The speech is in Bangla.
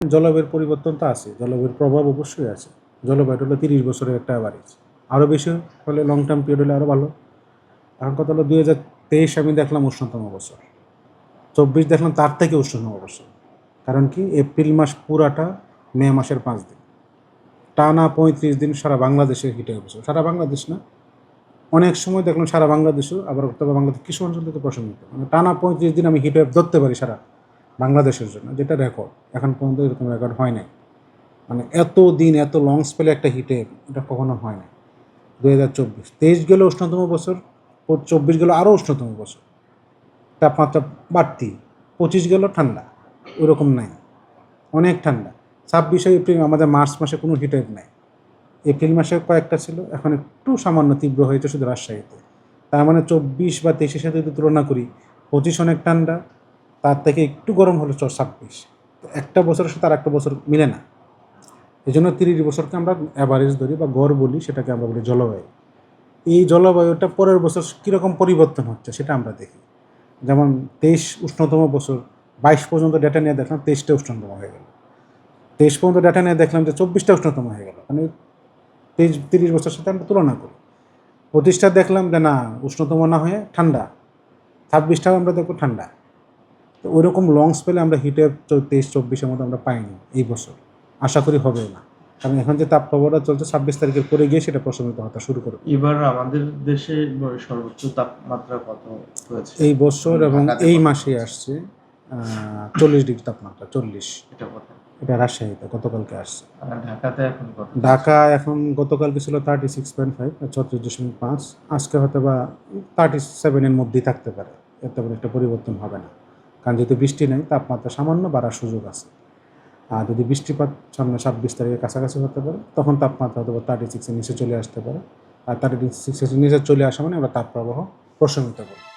জলবায়ুর পরিবর্তন তো আছে, জলবায়ুর প্রভাব অবশ্যই আছে। জলবায়ুটা হলো ৩০ বছরের একটা অ্যাভারেজ। আরও বেশি হলে লং টার্ম পিরিয়ড হলে আরও ভালো। এখন কথা হলো ২০২৩ আমি দেখলাম উষ্ণতম বছর, ২৪ দেখলাম তার থেকে উষ্ণতম বছর। কারণ কি, এপ্রিল মাস পুরাটা মে মাসের ৫ দিন, টানা ৩৫ দিন সারা বাংলাদেশে হিটে বছর। সারা বাংলাদেশ না, অনেক সময় দেখলাম সারা বাংলাদেশেও, আবার তবে বাংলাদেশ কিছু অঞ্চল থেকে প্রশমিত, মানে টানা ৩৫ দিন আমি হিটওয়েভ ধরতে পারি সারা বাংলাদেশের জন্য, যেটা রেকর্ড। এখন পর্যন্ত এরকম রেকর্ড হয় নাই। মানে এত দিন এত লং স্পেলে একটা হিটওয়েভ এটা কখনো হয় না। ২০২৪ ২৩ গেল উষ্ণতম বছর, ২৪ গেল আরও উষ্ণতম বছর, তাপমাত্রা বাড়তি। ২৫ গেল ঠান্ডা, ওইরকম নাই, অনেক ঠান্ডা। ২৬ এপ্রিল আমাদের মার্চ মাসে কোনো হিটওয়েভ নাই। এপ্রিল মাসে কয়েকটা ছিল, এখন একটু সামান্য তীব্র হয়েছে শুধু রাজশাহীতে। তার মানে ২৪ বা ২৩-এর সাথে যদি তুলনা করি, ২৫ অনেক ঠান্ডা, তার থেকে একটু গরম হলো ২৬। তো একটা বছরের সাথে আর একটা বছর মিলে না। এই জন্য ৩০ বছরকে আমরা অ্যাভারেজ ধরি বা গড় বলি, সেটাকে আমরা বলি জলবায়ু। এই জলবায়ুটা পরের বছর কীরকম পরিবর্তন হচ্ছে সেটা আমরা দেখি। যেমন ২৩ উষ্ণতম বছর, ২২ পর্যন্ত ডেটা নিয়ে দেখলাম ২৩টা উষ্ণতম হয়ে গেল। ২৩ পর্যন্ত ডেটা নিয়ে দেখলাম যে ২৪টা উষ্ণতম হয়ে গেল। মানে ৩০ বছরের সাথে আমরা তুলনা করি। ২৫টা দেখলাম যে না, উষ্ণতম না হয়ে ঠান্ডা। ২৬টাও আমরা দেখবো ঠান্ডা। তো ওইরকম লং স্পেলে আমরা হিটওয়েভ ২৩-২৪-এর মধ্যে আমরা পাইনি এই বছর, আশা করি হবে না। কারণ এখন যে তাপপ্রবাহটা চলছে ২৬ তারিখের পরে গিয়ে সেটা প্রশমিত হতে শুরু করবে। এবার আমাদের দেশে সর্বোচ্চ তাপমাত্রা কত হয়েছে এই বছর এবং এই মাসে আসছে ৪০ ডিগ্রি তাপমাত্রা, ৪০। এটা কত? এটা রাজশাহীতে গতকালকে আসছে। ঢাকাতে এখন কত? ঢাকা এখন গতকালকে ছিল 36.5, ৩৬.৫। আজকে হয়তো বা 37-এর মধ্যেই থাকতে পারে, এত বড় একটা পরিবর্তন হবে না। কারণ যেহেতু বৃষ্টি নেই, তাপমাত্রা সামান্য বাড়ার সুযোগ আছে। আর যদি বৃষ্টিপাত সামনে ২৬ তারিখের কাছাকাছি হতে পারে, তখন তাপমাত্রা হয়তো 36-এর নিচে চলে আসতে পারে। আর 36-এর নিচে চলে আসা মানে আমরা তাপপ্রবাহ প্রশমিত করব।